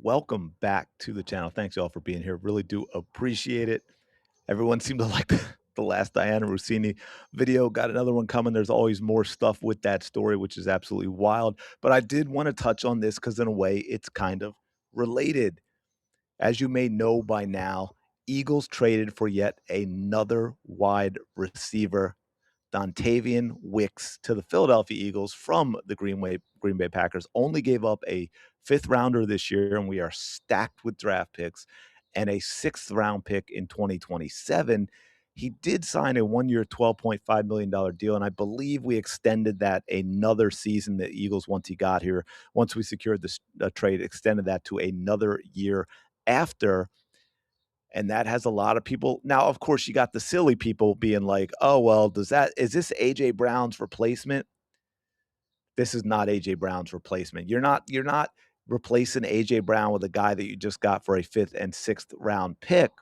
Welcome back to the channel. Thanks y'all for being here. Really do appreciate it. Everyone seemed to like the last Diana Russini video. Got another one coming. There's always more stuff with that story, which is absolutely wild. But I did want to touch on this because, in a way, it's kind of related. As you may know by now, Eagles traded for yet another wide receiver, Dontavian Wicks, to the Philadelphia Eagles from the Green Bay Packers. Only gave up a fifth rounder this year, and we are stacked with draft picks, and a sixth round pick in 2027. He did sign a 1 year, $12.5 million deal, and I believe we extended that another season. The Eagles, once he got here, once we secured this trade, extended that to another year after. And that has a lot of people now. Of course, you got the silly people being like, "Oh, well, is this AJ Brown's replacement?" This is not AJ Brown's replacement. You're not replacing AJ Brown with a guy that you just got for a fifth and sixth round pick.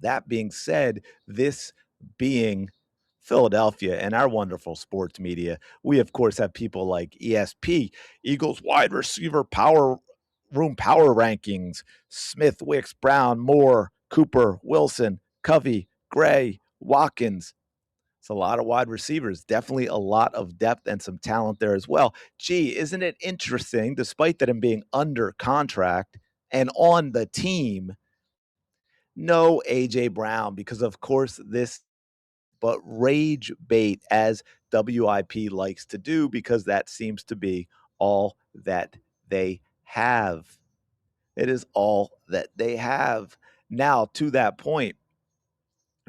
That being said, this being Philadelphia and our wonderful sports media, we of course have people like ESP, Eagles wide receiver power rankings, Smith, Wicks, Brown, Moore, Cooper, Wilson, Covey, Gray, Watkins. It's a lot of wide receivers, definitely a lot of depth and some talent there as well. Gee, isn't it interesting, despite that him being under contract and on the team, no AJ Brown, because of course this but rage bait, as WIP likes to do, because that seems to be all that they have. It is all that they have. Now, to that point,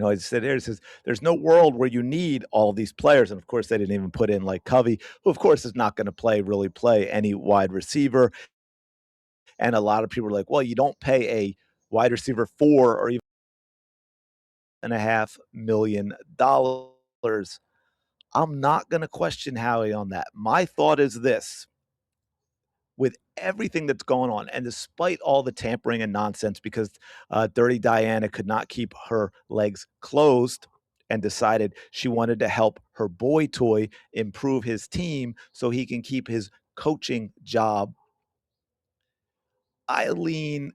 I said here, it says there's no world where you need all these players. And of course, they didn't even put in like Covey, who of course is not going to really play any wide receiver. And a lot of people are like, well, you don't pay a wide receiver four or even $1.5 million. I'm not going to question Howie on that. My thought is this: with everything that's going on, and despite all the tampering and nonsense, because Dirty Diana could not keep her legs closed and decided she wanted to help her boy toy improve his team so he can keep his coaching job. I lean,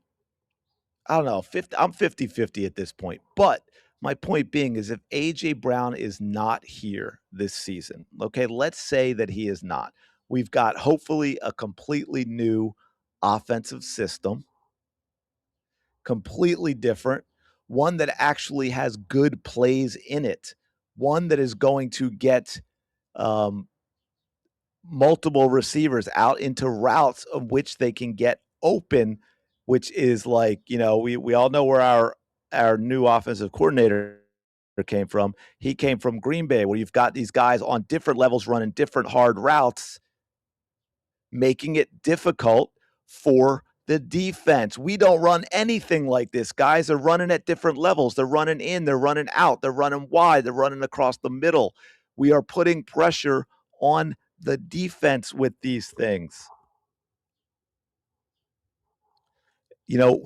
I don't know, 50, I'm 50-50 at this point. But my point being is, if AJ Brown is not here this season, okay, let's say that he is not. We've got hopefully a completely new offensive system, completely different, one that actually has good plays in it, one that is going to get um, multiple receivers out into routes of which they can get open, which is like, we all know where our new offensive coordinator came from. He came from Green Bay, where you've got these guys on different levels running different hard routes, making it difficult for the defense. We don't run anything like this. Guys are running at different levels. They're running in, they're running out, they're running wide, they're running across the middle. We are putting pressure on the defense with these things.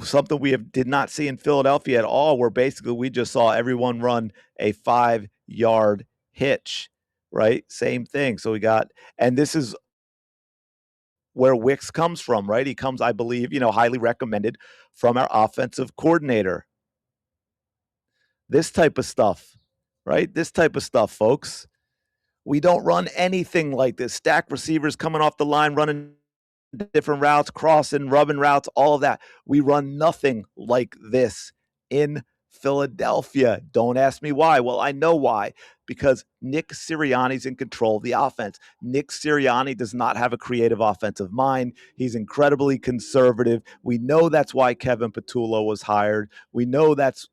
Something did not see in Philadelphia at all, where basically we just saw everyone run a 5-yard hitch, right? Same thing. So and this is where Wicks comes from, right? He comes, I believe, highly recommended from our offensive coordinator. This type of stuff, right? This type of stuff, folks. We don't run anything like this. Stack receivers coming off the line, running different routes, crossing, rubbing routes, all of that. We run nothing like this in Philadelphia. Don't ask me why. Well, I know why. Because Nick Sirianni's in control of the offense. Nick Sirianni does not have a creative offensive mind. He's incredibly conservative. We know that's why Kevin Patullo was hired. We know that's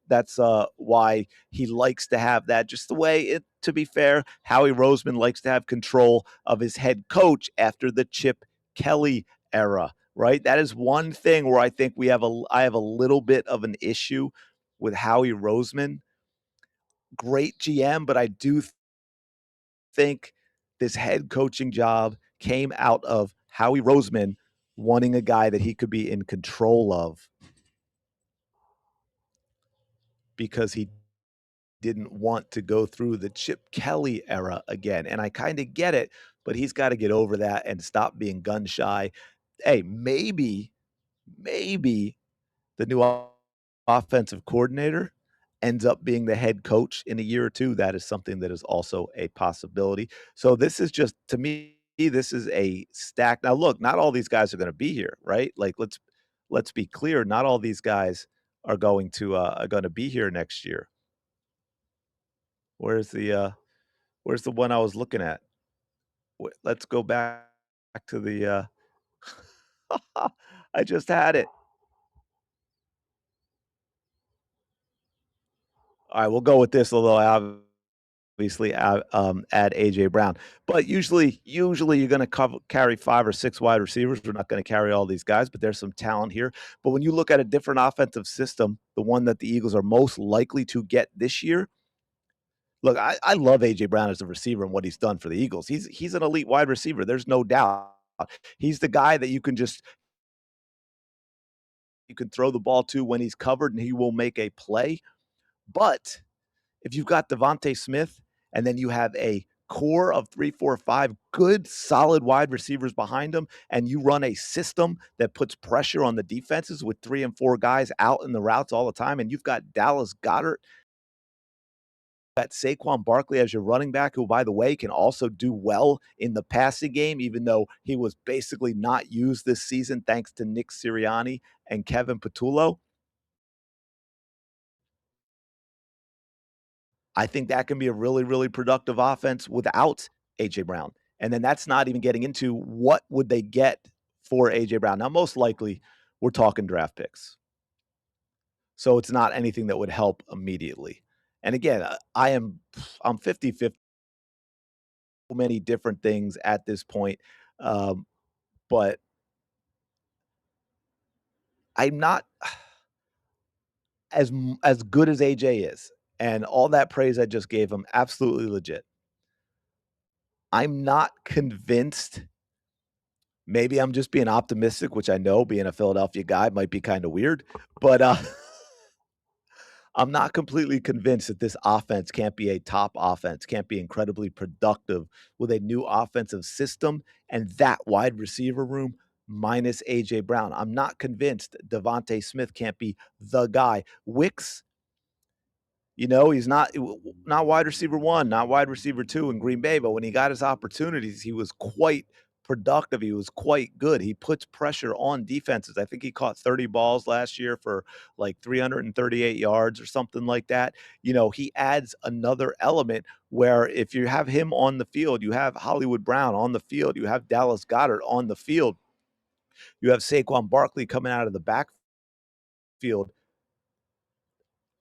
why he likes to have that. Just the way to be fair, Howie Roseman likes to have control of his head coach after the Chip Kelly era, right? That is one thing where I think I have a little bit of an issue with Howie Roseman. Great GM, but I do think this head coaching job came out of Howie Roseman wanting a guy that he could be in control of, because he didn't want to go through the Chip Kelly era again. And I kind of get it, but he's got to get over that and stop being gun shy. Hey, maybe maybe the new offensive coordinator ends up being the head coach in a year or 2. That is something that is also a possibility. So this is just to me, this is a stack. Now look, not all these guys are gonna be here, right? Like, let's be clear, not all these guys are gonna be here next year. Where's where's the one I was looking at? Let's go back to I just had it. Alright, we'll go with this, although I obviously add AJ Brown. But usually you're gonna carry 5 or 6 wide receivers. We're not gonna carry all these guys, but there's some talent here. But when you look at a different offensive system, the one that the Eagles are most likely to get this year, look, I love AJ Brown as a receiver and what he's done for the Eagles. He's an elite wide receiver, there's no doubt. He's the guy that you can throw the ball to when he's covered and he will make a play. But if you've got Devontae Smith and then you have a core of 3, 4, 5 good, solid wide receivers behind him, and you run a system that puts pressure on the defenses with 3 and 4 guys out in the routes all the time, and you've got Dallas Goedert, got Saquon Barkley as your running back, who, by the way, can also do well in the passing game, even though he was basically not used this season thanks to Nick Sirianni and Kevin Patullo. I think that can be a really, really productive offense without AJ Brown. And then that's not even getting into what would they get for AJ Brown. Now, most likely, we're talking draft picks. So it's not anything that would help immediately. And again, I'm 50-50, many different things at this point. Um, but I'm not as good as AJ is. And all that praise I just gave him, absolutely legit. I'm not convinced. Maybe I'm just being optimistic, which I know being a Philadelphia guy might be kinda weird, but, I'm not completely convinced that this offense can't be a top offense, can't be incredibly productive with a new offensive system and that wide receiver room minus AJ Brown. I'm not convinced Devontae Smith can't be the guy. Wicks, he's not wide receiver 1, not wide receiver 2 in Green Bay, but when he got his opportunities, he was quite productive, he was quite good. He puts pressure on defenses. I think he caught 30 balls last year for, like, 338 yards or something like that. He adds another element where if you have him on the field, you have Hollywood Brown on the field, you have Dallas Goedert on the field, you have Saquon Barkley coming out of the backfield.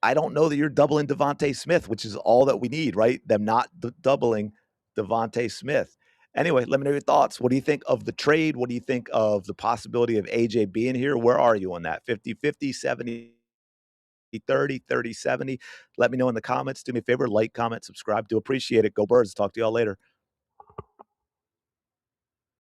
I don't know that you're doubling Devontae Smith, which is all that we need, right? Them not doubling Devontae Smith. Anyway, let me know your thoughts. What do you think of the trade? What do you think of the possibility of AJ being here? Where are you on that? 50-50, 70-30, 30-70? Let me know in the comments. Do me a favor, like, comment, subscribe. Do appreciate it. Go Birds. Talk to y'all later.